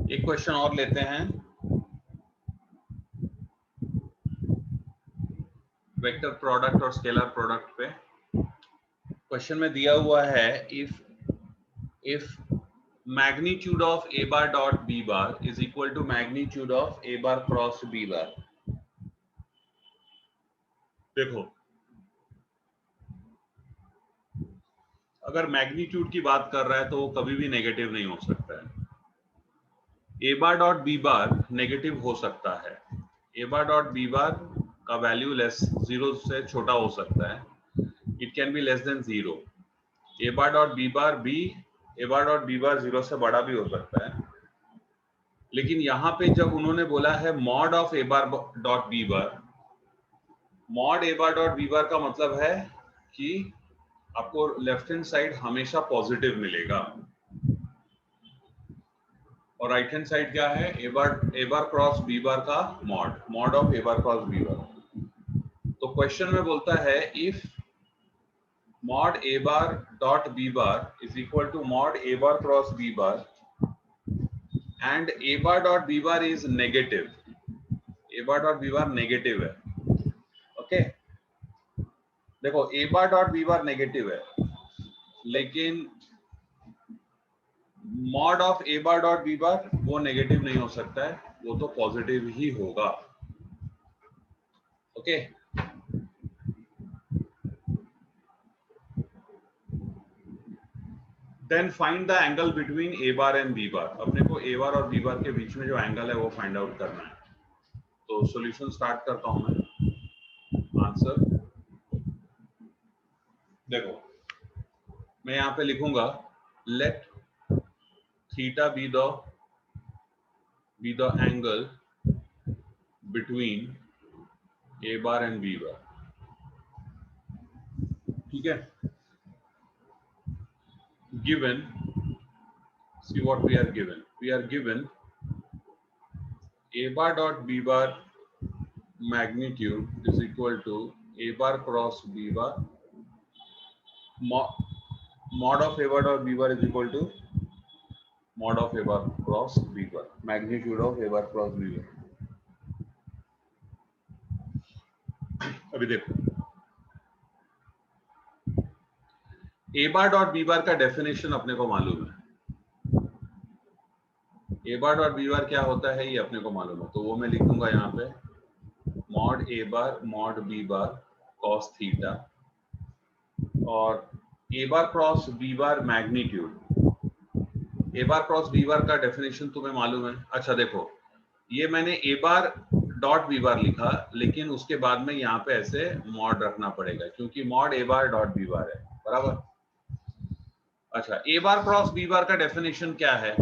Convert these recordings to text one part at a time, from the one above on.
एक क्वेश्चन और लेते हैं वेक्टर प्रोडक्ट और स्केलर प्रोडक्ट पे। क्वेश्चन में दिया हुआ है if magnitude of a bar dot b bar is equal to magnitude of a bar cross b bar। देखो, अगर मैग्नीट्यूड की बात कर रहा है तो वो कभी भी नेगेटिव नहीं हो सकता है। A bar dot B bar negative हो सकता है। A bar dot B bar का वैल्यू लेस जीरो से छोटा हो सकता है। It can be less than zero. A bar dot B bar b a bar dot B bar zero से बड़ा भी हो सकता है। लेकिन यहां पे जब उन्होंने बोला है mod of A bar dot B bar, mod A bar dot B bar का मतलब है कि आपको लेफ्ट हैंड साइड हमेशा पॉजिटिव मिलेगा और राइट हैंड साइड क्या है, A bar cross B bar का mod of A bar cross B bar. तो क्वेश्चन में बोलता है if mod A bar dot B bar is equal to mod A bar cross B bar and A bar dot B bar is negative. A bar dot B bar negative है। Okay, देखो A bar dot B bar negative है, लेकिन mod of A bar dot B bar वो negative नहीं हो सकता है, वो तो पॉजिटिव ही होगा। Okay, then find the angle between A bar and B bar. अपने को ए बार और बी बार के बीच में जो एंगल है वो फाइंड आउट करना है। तो सॉल्यूशन स्टार्ट करता हूं मैं। आंसर देखो, मैं यहां पे लिखूंगा let theta be the angle between A bar and B bar. ठीक है, given, see what we are given a bar dot b bar magnitude is equal to a bar cross b bar, mod of a bar dot b bar is equal to mod of a bar cross b bar, magnitude of a bar cross b bar। अभी देखो, A bar dot B bar का definition अपने को मालूम है। A bar dot B bar क्या होता है ये अपने को मालूम है, तो वो मैं लिखूंगा यहाँ पे मॉड ए bar mod B bar cos theta और A bar cross B bar magnitude. A bar cross B bar का डेफिनेशन तुम्हें मालूम है। अच्छा देखो, ये मैंने ए बार डॉट बी बार लिखा, लेकिन उसके बाद में यहाँ पे ऐसे मॉड रखना पड़ेगा क्योंकि मॉड ए बार डॉट बी बार है, बराबर। अच्छा, ए बार क्रॉस बी बार का डेफिनेशन क्या है?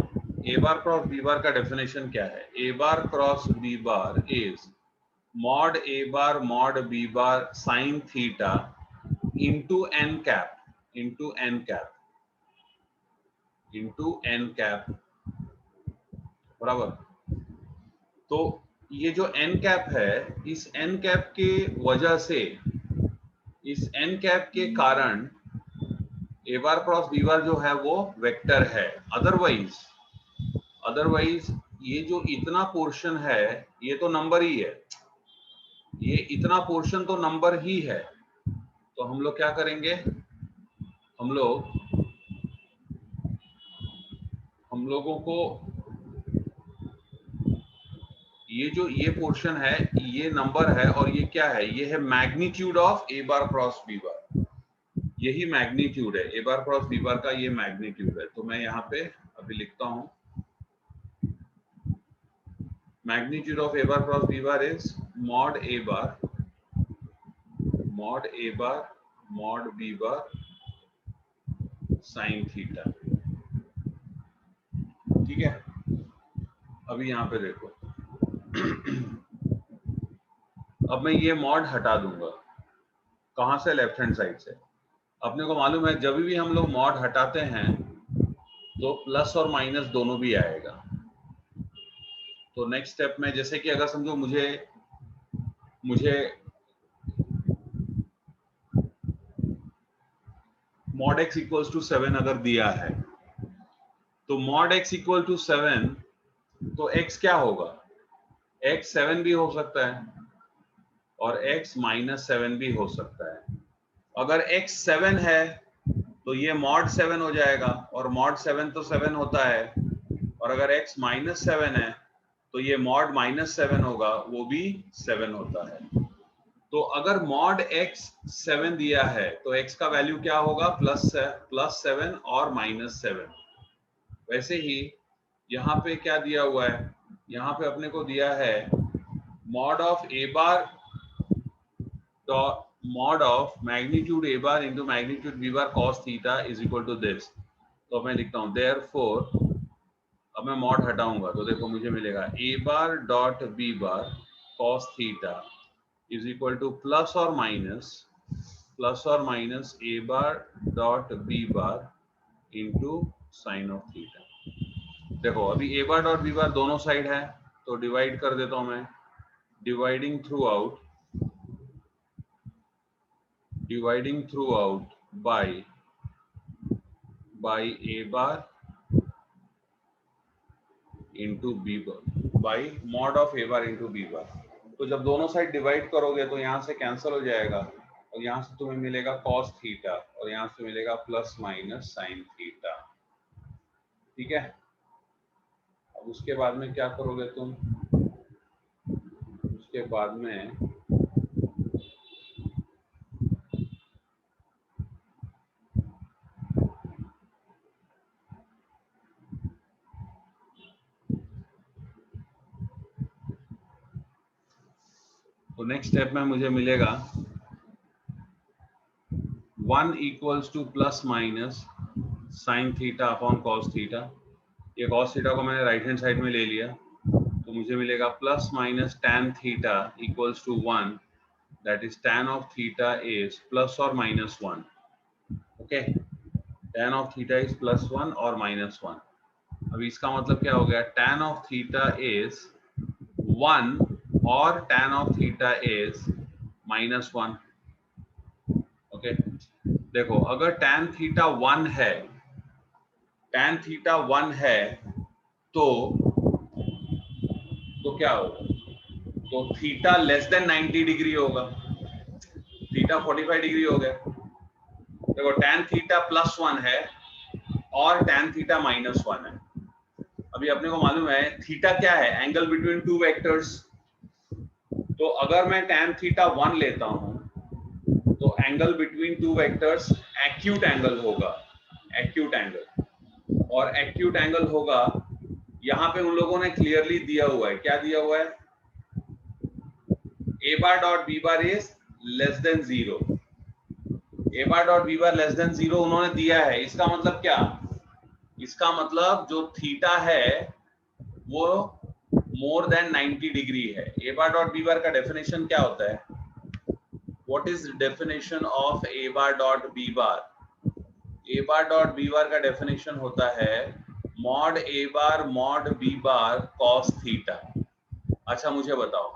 A bar cross B bar का डेफिनेशन क्या है? A bar cross B bar is mod A bar mod B bar sine theta into N cap, बराबर। तो ये जो एन कैप है, इस एन कैप के वजह से, इस एन कैप के कारण ए बार क्रॉस बी बार जो है वो वेक्टर है। अदरवाइज ये जो इतना पोर्शन है ये तो नंबर ही है, ये इतना पोर्शन तो नंबर ही है। तो हम लोग क्या करेंगे, हम लोगों को ये पोर्शन है ये नंबर है और ये क्या है, ये है magnitude of A bar cross B bar. यही मैग्नीट्यूड है A bar cross B bar का, ये मैग्नीट्यूड है। तो मैं यहाँ पे अभी लिखता हूं magnitude of A bar cross B bar is mod A bar mod B bar sine theta. ठीक है, अभी यहाँ पे देखो अब मैं ये मॉड हटा दूंगा। कहां से? लेफ्ट हैंड साइड से। अपने को मालूम है जब भी हम लोग मॉड हटाते हैं तो प्लस और माइनस दोनों भी आएगा। तो नेक्स्ट स्टेप में, जैसे कि अगर समझो मुझे मॉड x इक्वल्स टू 7 अगर दिया है, तो मॉड x इक्वल टू 7 तो x क्या होगा, x 7 भी हो सकता है और x -7 भी हो सकता है। अगर x 7 है तो ये mod 7 हो जाएगा और mod 7 तो 7 होता है, और अगर x -7 है तो ये mod -7 होगा, वो भी 7 होता है। तो अगर mod x 7 दिया है तो x का वैल्यू क्या होगा, +7 और -7। वैसे ही यहाँ पे क्या दिया हुआ है, यहाँ पे अपने को दिया है mod of a bar mod of magnitude a bar into magnitude b bar cos theta is equal to this। तो मैं लिखता हूँ therefore, अब मैं mod हटाऊंगा तो देखो मुझे मिलेगा a bar dot b bar cos theta is equal to plus or minus a bar dot b bar into sin of theta। देखो अभी a bar dot b bar दोनों साइड है तो डिवाइड कर देता हूं मैं, dividing throughout by a bar into b bar by mod of a bar into b bar। तो जब दोनों साइड डिवाइड करोगे तो यहाँ से कैंसिल हो जाएगा और यहाँ से तुम्हें मिलेगा cos थीटा और यहाँ से मिलेगा प्लस माइनस sin थीटा। ठीक है, अब उसके बाद में क्या करोगे तुम, उसके बाद में तो नेक्स्ट स्टेप में मुझे मिलेगा 1 equals two plus minus sine theta upon cos theta. ये कॉस थीटा को मैंने राइट हैंड साइड में ले लिया तो मुझे मिलेगा plus minus tan theta equals to 1, that is tan of theta is plus और minus 1। Okay, tan of theta is +1 और -1। अब इसका मतलब क्या हो गया, tan ऑफ थीटा इज 1 और tan of theta is -1। Okay, देखो अगर tan थीटा 1 है, tan थीटा 1 है तो क्या होगा, तो थीटा लेस देन 90 डिग्री होगा, थीटा 45 डिग्री हो गया। देखो tan थीटा +1 है और tan थीटा -1 है। अभी अपने को मालूम है थीटा क्या है, एंगल बिटवीन टू वेक्टर्स। तो अगर मैं tan थीटा 1 लेता हूं तो angle between two vectors acute angle होगा, एक्यूट एंगल। और एक्यूट एंगल होगा, यहां पे उन लोगों ने क्लियरली दिया हुआ है, क्या दिया हुआ है, a bar dot b bar is less than 0। a bar dot b bar less than 0 उन्होंने दिया है। इसका मतलब क्या, इसका मतलब जो थीटा है वो मोर देन 90 डिग्री है। a bar dot b bar का डेफिनेशन क्या होता है, what is definition of a bar dot b bar? a bar dot b bar का डेफिनेशन होता है mod a bar mod b bar cos theta. अच्छा मुझे बताओ,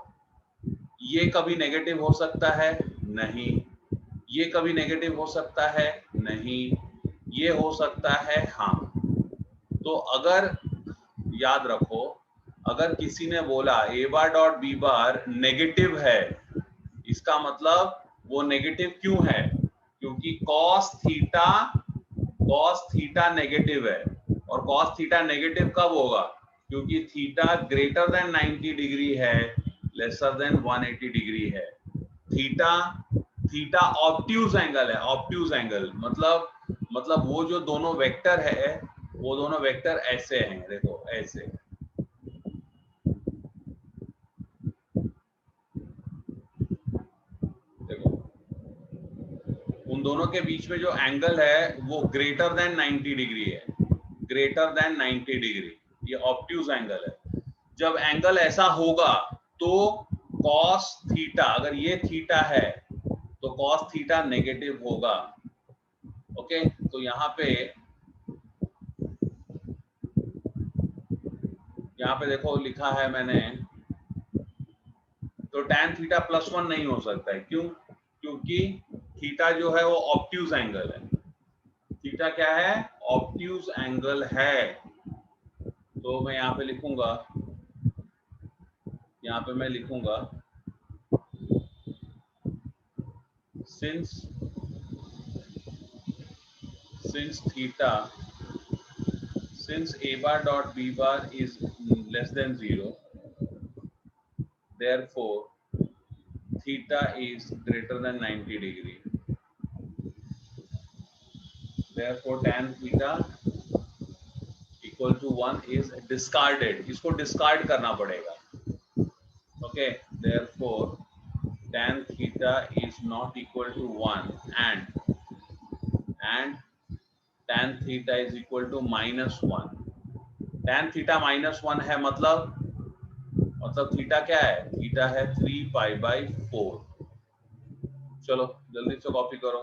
ये कभी नेगेटिव हो सकता है, नहीं। ये कभी नेगेटिव हो सकता है, नहीं। ये हो सकता है, हाँ। तो अगर याद रखो, अगर किसी ने बोला a bar dot b bar negative है, इसका मतलब वो नेगेटिव क्यों है, क्योंकि cos थीटा नेगेटिव है। और cos थीटा नेगेटिव कब होगा, क्योंकि थीटा ग्रेटर देन 90 डिग्री है, लेसर देन 180 डिग्री है। थीटा ऑब्ट्यूज एंगल है, ऑब्ट्यूज एंगल मतलब वो जो दोनों वेक्टर है, वो दोनों वेक्टर ऐसे हैं, देखो ऐसे। देखो उन दोनों के बीच में जो एंगल है वो ग्रेटर देन 90 डिग्री है, ग्रेटर देन 90 डिग्री, ये ऑब्ट्यूज एंगल है। जब एंगल ऐसा होगा तो cos थीटा, अगर ये थीटा है तो cos थीटा नेगेटिव होगा। ओके, तो यहाँ पे देखो लिखा है मैंने, तो tan थीटा +1 नहीं हो सकता है, क्यों, क्योंकि थीटा जो है वो ऑब्ट्यूज एंगल है। थीटा क्या है, ऑब्ट्यूज एंगल है। तो मैं यहाँ पे लिखूंगा यहाँ पे मैं लिखूंगा since theta since a bar dot b bar is less than 0, therefore theta is greater than 90 degree. Therefore tan theta equal to 1 is discarded. इसको discard करना पड़ेगा. Okay, therefore tan theta is not equal to 1 and tan theta is equal to -1. tan theta -1 है, मतलब theta क्या है? Theta है 3π/4. चलो जल्दी से कॉपी करो.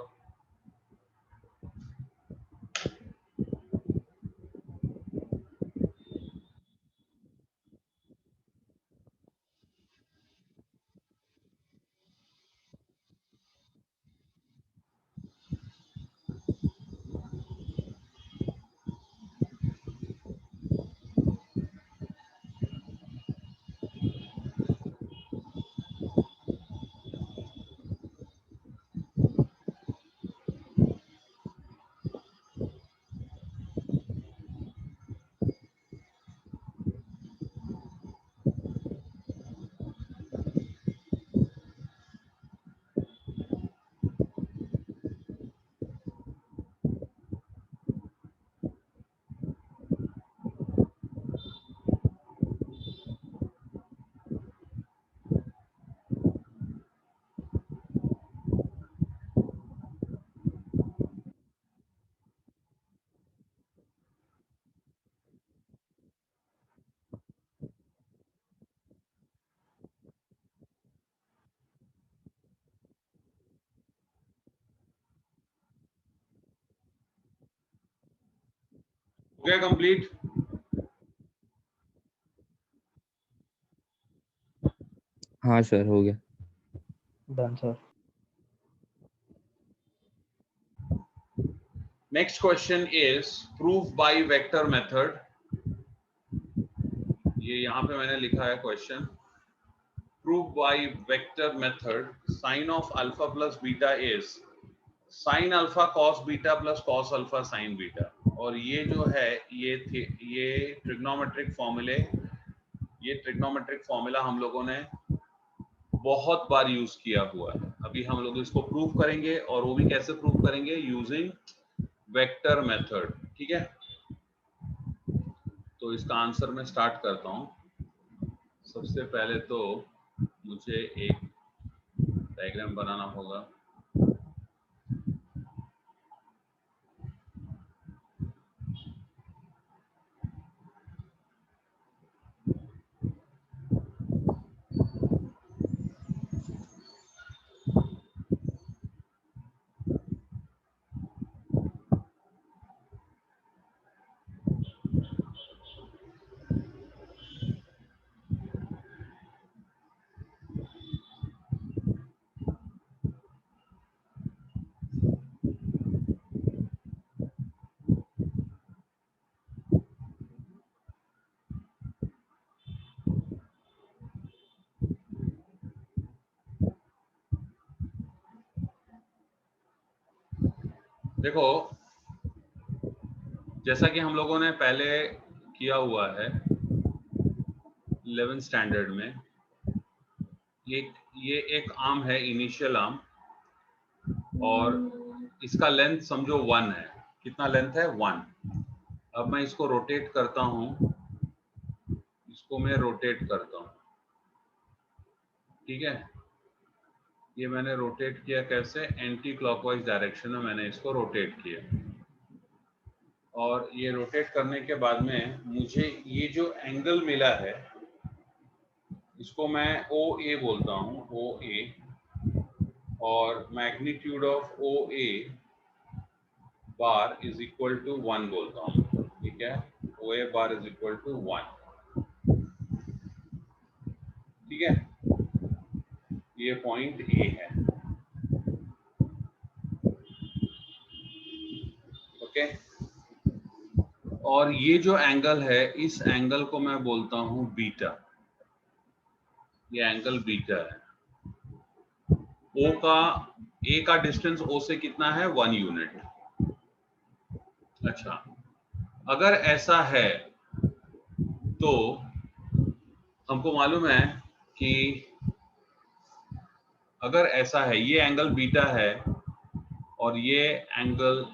हो गया कंप्लीट? हाँ सर, हो गया. Done sir. Next question is proof by vector method. ये यहाँ पे मैंने लिखा है question. Proof by vector method sin of alpha plus beta is sin alpha cos beta plus cos alpha sin beta. और ये जो है ये ट्रिग्नोमेट्रिक फॉर्मूला हम लोगों ने बहुत बार यूज किया हुआ है. अभी हम लोग इसको प्रूव करेंगे, और वो भी कैसे प्रूव करेंगे? Using vector method. ठीक है, तो इसका आंसर मैं स्टार्ट करता हूं. सबसे पहले तो मुझे एक डायग्राम बनाना होगा. देखो, जैसा कि हम लोगों ने पहले किया हुआ है 11th स्टैंडर्ड में, ये एक आर्म है, इनिशियल आर्म, और इसका लेंथ समझो 1 है. कितना लेंथ है? 1. अब मैं इसको रोटेट करता हूं, इसको मैं रोटेट करता हूं. ठीक है, ये मैंने रोटेट किया. कैसे? एंटी क्लॉकवाइज डायरेक्शन में मैंने इसको रोटेट किया. और ये रोटेट करने के बाद में मुझे ये जो एंगल मिला है, इसको मैं OA बोलता हूँ, OA. और magnitude of OA bar is equal to 1 बोलता हूँ. ठीक है, OA bar is equal to 1. ठीक है, ये पॉइंट A है. ओके, और ये जो एंगल है, इस एंगल को मैं बोलता हूं बीटा. ये एंगल बीटा है। ओ का ए का डिस्टेंस ओ से कितना है 1 यूनिट। अच्छा, अगर ऐसा है तो हमको मालूम है कि अगर ऐसा है, ये एंगल बीटा है और ये एंगल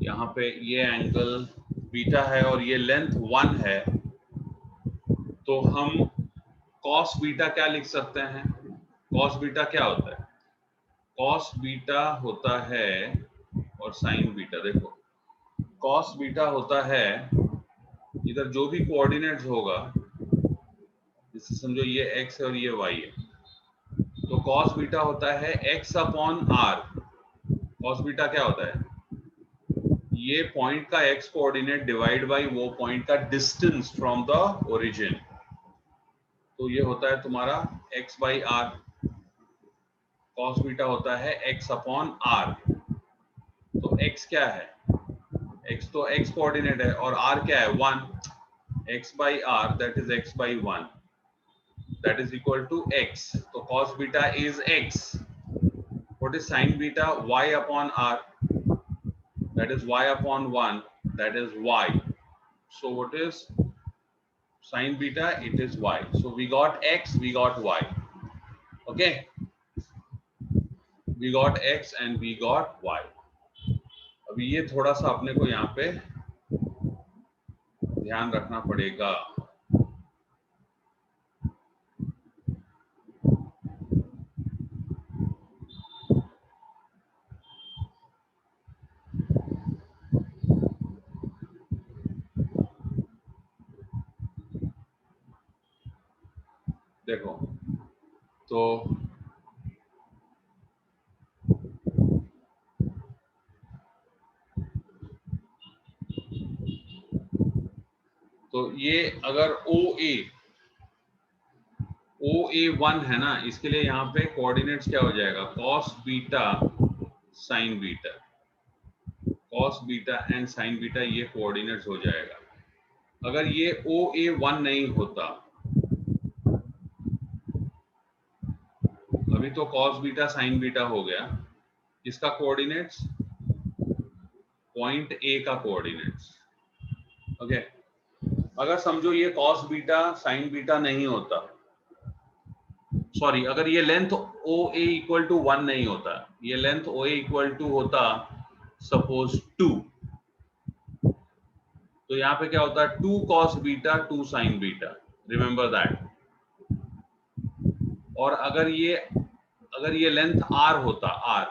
यहाँ पे, ये एंगल बीटा है और ये लेंथ 1 है, तो हम cos बीटा क्या लिख सकते हैं? cos बीटा क्या होता है? cos बीटा होता है, और sin बीटा देखो, cos बीटा होता है, इधर जो भी कोऑर्डिनेट्स होगा, जैसे समझो ये x है और ये y है, तो cos बीटा होता है x upon r। cos beta क्या होता है? ये पॉइंट का x कोऑर्डिनेट डिवाइड बाय वो पॉइंट का डिस्टेंस फ्रॉम द ओरिजिन, तो ये होता है तुम्हारा x by r। cos beta होता है x अपॉन r। तो x क्या है? x तो x कोऑर्डिनेट है और r क्या है? 1। x by r that is x by 1 that is equal to x। तो cos beta is x। What is sin beta? y upon r that is y upon 1 that is y. So what is sin beta? It is y. So we got x, we got y. Okay, we got x and we got y. अभी ये थोड़ा सा अपने को यहाँ पे ध्यान रखना पड़ेगा। देखो तो ये अगर OA1 है ना, इसके लिए यहाँ पे कोऑर्डिनेट्स क्या हो जाएगा? cos beta sin beta, cos beta and sin beta, ये कोऑर्डिनेट्स हो जाएगा। अगर ये OA1 नहीं होता, अभी तो cos बीटा sin बीटा हो गया, इसका कोऑर्डिनेट्स पॉइंट ए का कोऑर्डिनेट्स। ओके, अगर समझो ये cos बीटा sin बीटा नहीं होता, सॉरी, अगर ये लेंथ OA इक्वल टू 1 नहीं होता, ये लेंथ OA इक्वल टू होता सपोज 2, तो यहाँ पे क्या होता है? 2 cos beta 2 sin beta, remember that. और अगर ये लेंथ r होता, r,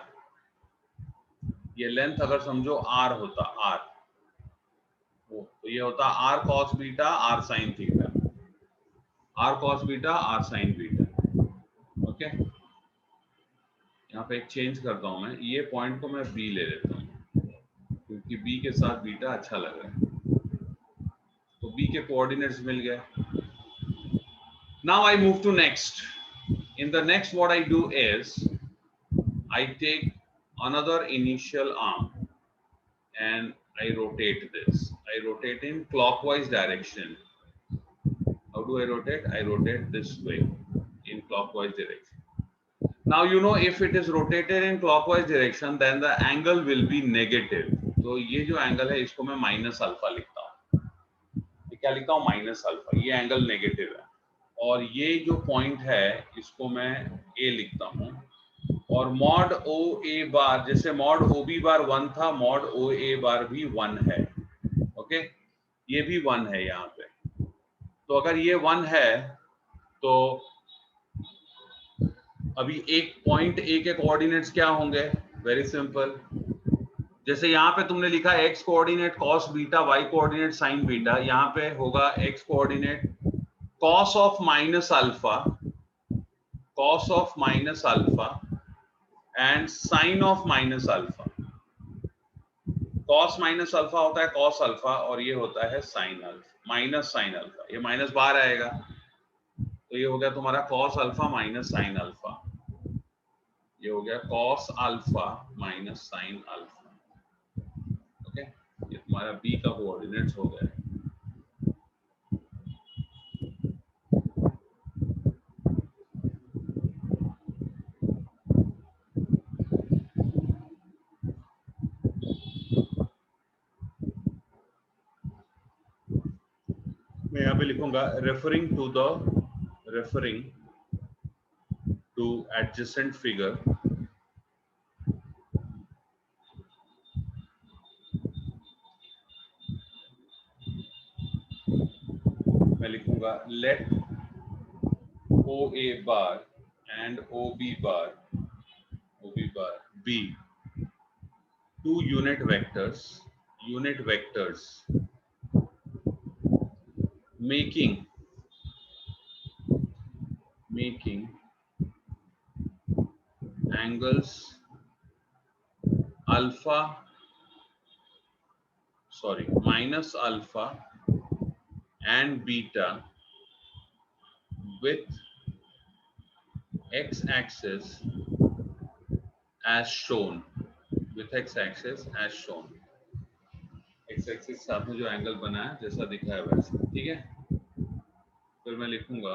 ये लेंथ अगर समझो r होता, r, तो ये होता r cos beta r sin theta, r cos beta r sin beta. Okay, यहाँ पे एक चेंज करता हूं मैं, ये पॉइंट को मैं b ले लेता हूँ क्योंकि b के साथ बीटा अच्छा लग रहा है, तो b के कोऑर्डिनेट्स मिल गए। Now I move to next. In the next, what I do is I take another initial arm and I rotate this. I rotate in clockwise direction. How do I rotate? I rotate this way in clockwise direction. Now you know if it is rotated in clockwise direction, then the angle will be negative. तो ये जो angle है इसको मैं minus alpha लिखता हूँ। ये क्या लिखता हूँ? Minus alpha. ये एंगल नेगेटिव है और ये जो पॉइंट है इसको मैं ए लिखता हूँ। और मॉड ओ ए बार, जैसे मॉड ओ बी बार 1 था, मॉड ओ ए बार भी 1 है। ओके, ये भी 1 है यहाँ पे। तो अगर ये 1 है तो अभी एक पॉइंट ए के कोऑर्डिनेट्स क्या होंगे? वेरी सिंपल, जैसे यहाँ पे तुमने लिखा x coordinate cos beta, y coordinate sin beta, यहाँ पे होगा x coordinate cos of minus alpha, cos of minus alpha and sin of minus alpha. cos minus alpha होता है cos अल्फा और ये होता है sin alpha minus sin alpha. ये माइनस बाहर आएगा तो ये हो गया तुम्हारा cos alpha minus sin alpha. ये हो गया cos alpha minus sin alpha. Okay, ये तुम्हारा b का कोऑर्डिनेट्स हो गया। मैं यहाँ पे लिखूंगा रेफरिंग टू एडजेसेंट फिगर मैं लिखूंगा late OA bar and OB bar be two unit vectors making angles minus alpha and beta with x-axis as shown. x-axis के साथ में जो एंगल बना है जैसा दिखा है वैसे, ठीक है। फिर मैं लिखूंगा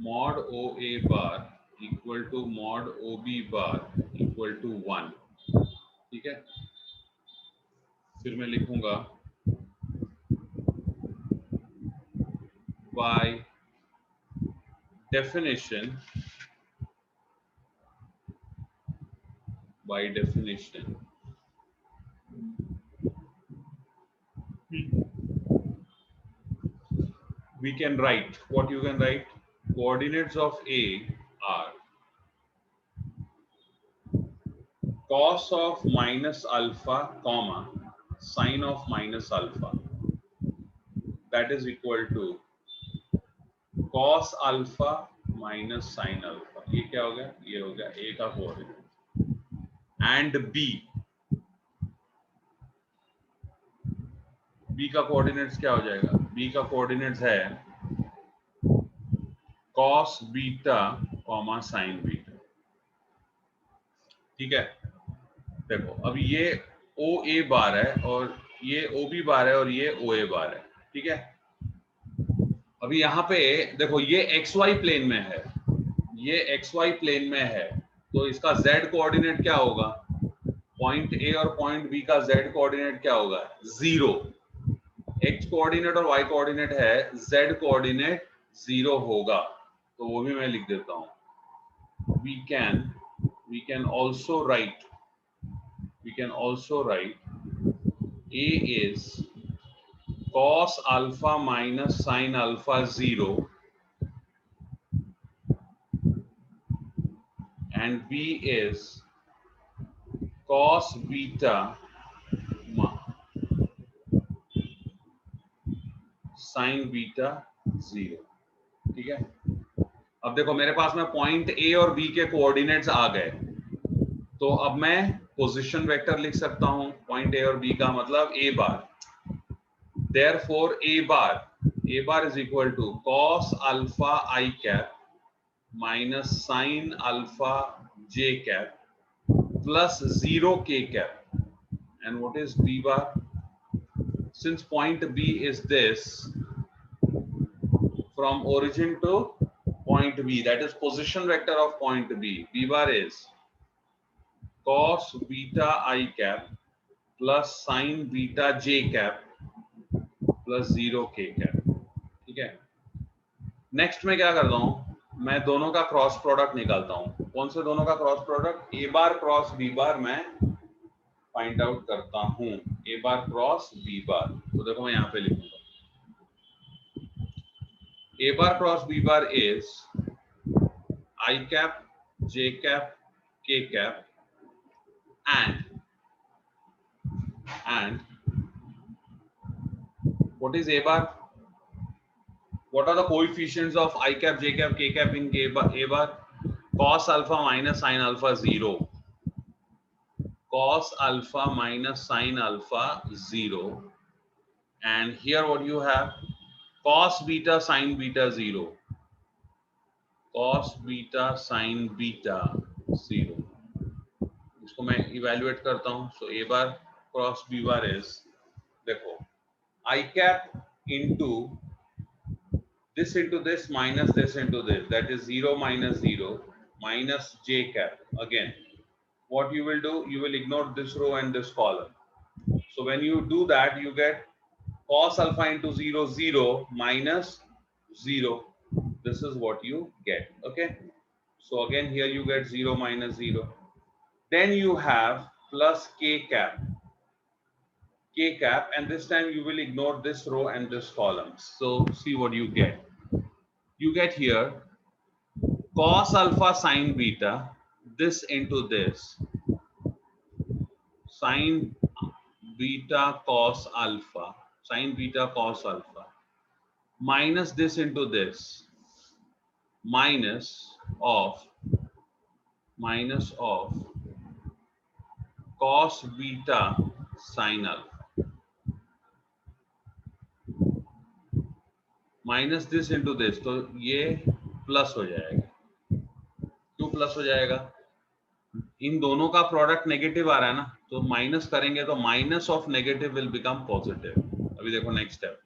mod OA bar equal to mod OB bar equal to 1, ठीक है। फिर मैं लिखूंगा by definition we can write what you can write. Coordinates of A are cos of minus alpha comma sin of minus alpha, that is equal to cos alpha minus sin alpha. ये क्या हो गया? ये हो गया A का coordinate. And B का coordinates क्या हो जाएगा? B का कोऑर्डिनेट्स है cos beta comma sin beta, ठीक है। देखो अब ये OA बार है और ये OB बार है और ये OA बार है, ठीक है। अभी यहाँ पे देखो ये XY प्लेन में है, ये XY प्लेन में है, तो इसका Z कोऑर्डिनेट क्या होगा? पॉइंट A और पॉइंट B का Z कोऑर्डिनेट क्या होगा? 0। X कोऑर्डिनेट और Y कोऑर्डिनेट है, Z कोऑर्डिनेट 0 होगा, तो वो भी मैं लिख देता हूं। We can also write A is cos alpha minus sin alpha 0 and B is cos beta sin beta 0, ठीक है। अब देखो मेरे पास में पॉइंट A और B के कोऑर्डिनेट्स आ गए, तो अब मैं पोजीशन वेक्टर लिख सकता हूं पॉइंट A और B का, मतलब A bar. Therefore A bar is equal to cos alpha I cap minus sin alpha j cap plus 0 k cap. And what is B bar? Since point B is this, from origin to point B, that is position vector of point B, B bar is cos beta I cap plus sin beta j cap plus 0 k cap, ठीक है। Next में क्या करता हूं, मैं दोनों का cross product निकालता हूं। कौन से दोनों का cross product? A bar cross B बार मैं फाइंड आउट करता हूं। A बार क्रॉस B बार, तो देखो मैं यहां पे लिखूंगा A bar cross B bar is I cap, J cap, K cap and what is A bar? What are the coefficients of I cap, J cap, K cap in A bar? Cos alpha minus sin alpha 0. Cos alpha minus sin alpha 0. And here what you have? Cos beta sin beta 0. Cos beta sin beta 0. इसको मैं evaluate करता हूं। सो A bar cross B bar is, देखो I cap into this minus this into this, that is 0 minus 0 minus J cap. Again, what you will do, you will ignore this row and this column. So when you do that, you get cos alpha into 0 0 minus 0. This is what you get. Okay, so again here you get 0 minus 0. Then you have plus k cap, and this time you will ignore this row and this column. So see what you get. You get here cos alpha sin beta, this into this, sin beta cos alpha, sin beta cos alpha, minus this into this, minus of cos beta sin alpha, minus this into this, तो ये plus हो जाएगा. क्यों plus हो जाएगा? इन दोनों का product negative आ रहा है ना, तो माइनस करेंगे तो minus of negative will become positive. अभी देखो नेक्स्ट स्टेप.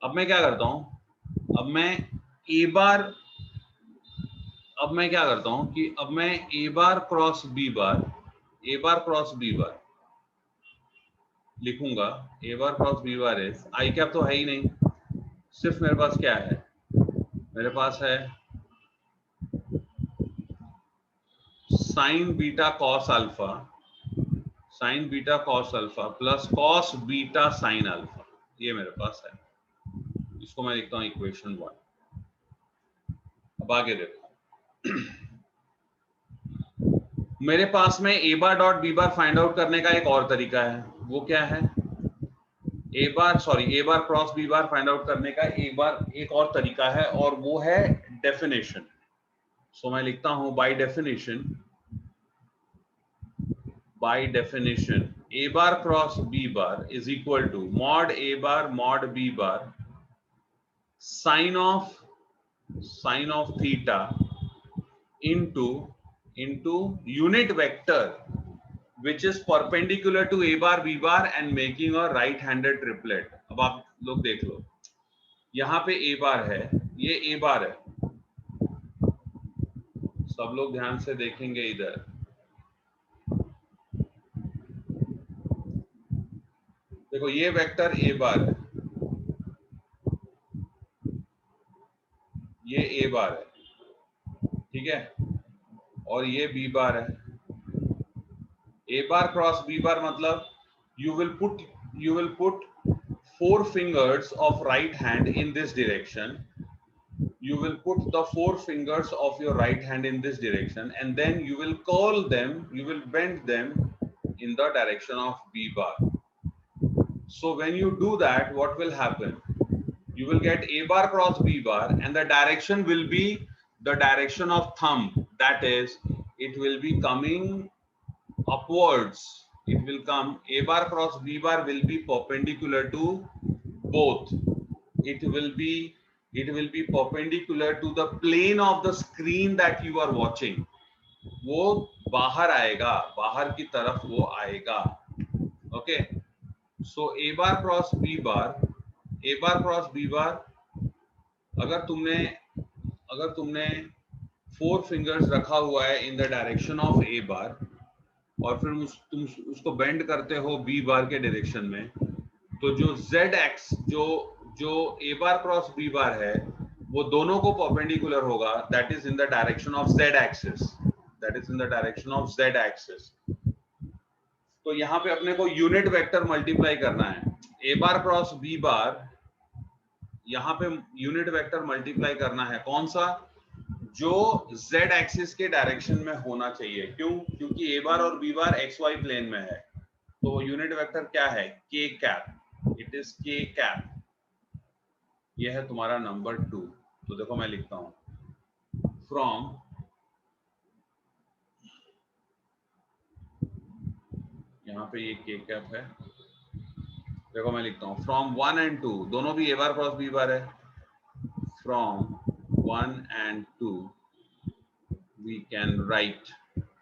अब मैं क्या करता हूं, अब मैं क्या करता हूं कि अब मैं ए बार क्रॉस बी बार लिखूंगा. A bar cross B bar is, I cap तो है ही नहीं, सिर्फ मेरे पास क्या है, मेरे पास है sign beta cos alpha plus cos beta sine alpha. ये मेरे पास है, इसको मैं लिखता हूं इक्वेशन 1. अब आगे देखो, मेरे पास में A bar dot B bar find out करने का एक और तरीका है. वो क्या है? A bar cross B bar find out करने का एक और तरीका है, और वो है डेफिनेशन. सो मैं लिखता हूं by definition a bar cross B bar is equal to mod A bar mod B bar sine of theta into unit vector which is perpendicular to a bar b bar and making a right handed triplet. अब आप लोग देख लो, यहां पे a बार है, ये a बार है. सब लोग ध्यान से देखेंगे इधर. देखो ये वेक्टर a बार है, ये a बार है, ठीक है, और ये b बार है. a बार क्रॉस b बार मतलब you will put 4 fingers of right hand in this direction. You will put the 4 fingers of your right hand in this direction, and then you will curl them, you will bend them in the direction of b bar. So when you do that, what will happen? You will get a bar cross b bar, and the direction will be the direction of thumb. That is, it will be coming upwards. It will come, a bar cross b bar will be perpendicular to both. It will be perpendicular to the plane of the screen that you are watching. वो बाहर आएगा, बाहर की तरफ वो आएगा. Okay, so a bar cross b bar, अगर तुमने 4 फिंगर्स रखा हुआ है in the direction of a बार, और फिर तुम उसको बेंड करते हो b बार के डायरेक्शन में, तो जो z एक्स जो a बार क्रॉस b बार है, वो दोनों को परपेंडिकुलर होगा. That is in the direction of z axis. तो यहाँ पे अपने को यूनिट वेक्टर मल्टीप्लाई करना है. a बार क्रॉस b बार, यहाँ पे यूनिट वेक्टर मल्टीप्लाई करना है. कौन सा? जो z एक्सिस के डायरेक्शन में होना चाहिए. क्यों? क्योंकि a बार और b बार xy प्लेन में है. तो यूनिट वेक्टर क्या है? k cap. It is k cap. ये है तुम्हारा नंबर 2. तो देखो मैं लिखता हूं फ्रॉम, यहाँ पे ये k कैप है. देखो मैं लिखता हूं फ्रॉम 1 and 2, दोनों भी a बार क्रॉस b बार है. From 1 and 2 we can write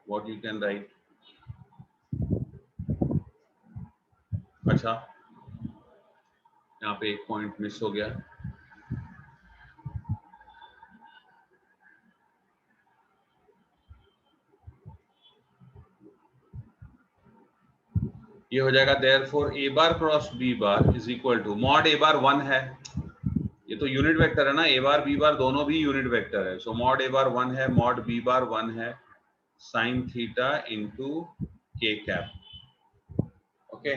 what you can write. अच्छा, यहाँ पे एक पॉइंट मिस हो गया. ये हो जाएगा therefore A bar cross B bar is equal to mod A bar 1 है, ये तो यूनिट वेक्टर है ना, ए बार बी बार दोनों भी यूनिट वेक्टर है, सो मॉड ए बार 1 है, मॉड बी बार 1 है, साइन थीटा इंटू के कैप। ओके,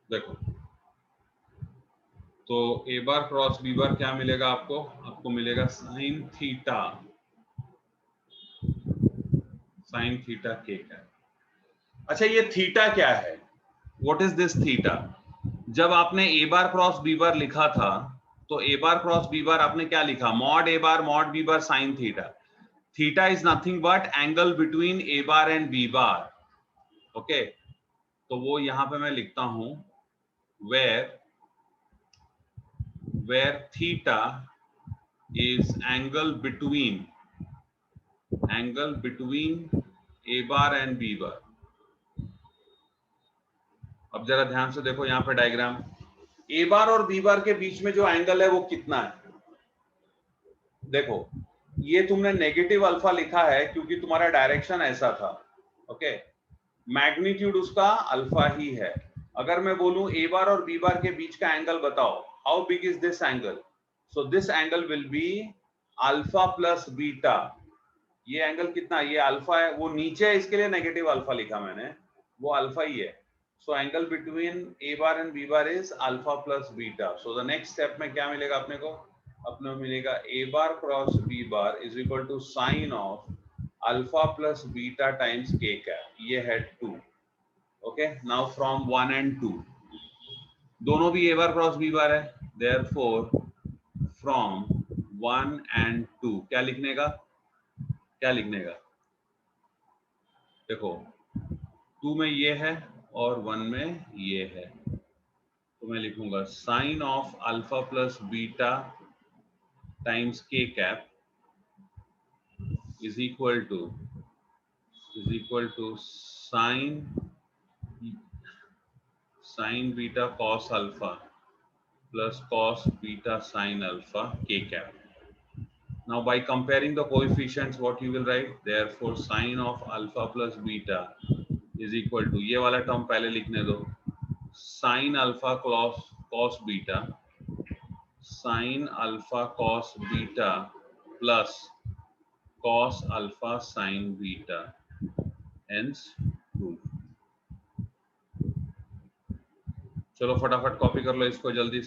देखो तो ए बार क्रॉस बी बार क्या मिलेगा आपको, आपको मिलेगा साइन थीटा के कैप। अच्छा ये थीटा क्या है, व्हाट इज दिस थीटा? जब आपने ए बार क्रॉस बी बार लिखा था तो ए बार क्रॉस बी बार आपने क्या लिखा, mod A bar mod B bar sine theta. Theta is nothing but angle between A bar and B bar. Okay, तो वो यहां पे मैं लिखता हूं where theta is angle between a bar and b bar। अब जरा ध्यान से देखो यहां पे डायग्राम, ए बार और बी बार के बीच में जो एंगल है वो कितना है, देखो ये तुमने नेगेटिव अल्फा लिखा है क्योंकि तुम्हारा डायरेक्शन ऐसा था। ओके, मैग्नीट्यूड उसका अल्फा ही है। अगर मैं बोलूं ए बार और बी बार के बीच का एंगल बताओ, how big is this angle, so this angle will be alpha plus beta. ये एंगल कितना, ये अल्फा है, वो नीचे है इसके लिए नेगेटिव अल्फा लिखा मैंने, वो अल्फा ही है। So angle between A bar and B bar is alpha plus beta. So the next step में क्या मिलेगा अपने को, अपने मिलेगा A bar cross B bar is equal to sine of alpha plus beta times K cap, ये है 2। Okay, now from 1 and 2 दोनों भी ए बार क्रॉस बी बार है, देयरफॉर फ्रॉम 1 and 2 क्या लिखने का, देखो 2 में ये है और 1 में ये है, तो मैं लिखूंगा sine of alpha plus beta times K cap is equal to sine beta cos alpha plus cos beta sine alpha K cap. Now by comparing the coefficients, what you will write? Therefore, sin of alpha plus beta is equal to, ये वाला term पहले लिखने दो, sin alpha cos beta, sin alpha cos beta plus cos alpha sin beta, hence proof। चलो फटाफट copy कर लो इसको जल्दी से।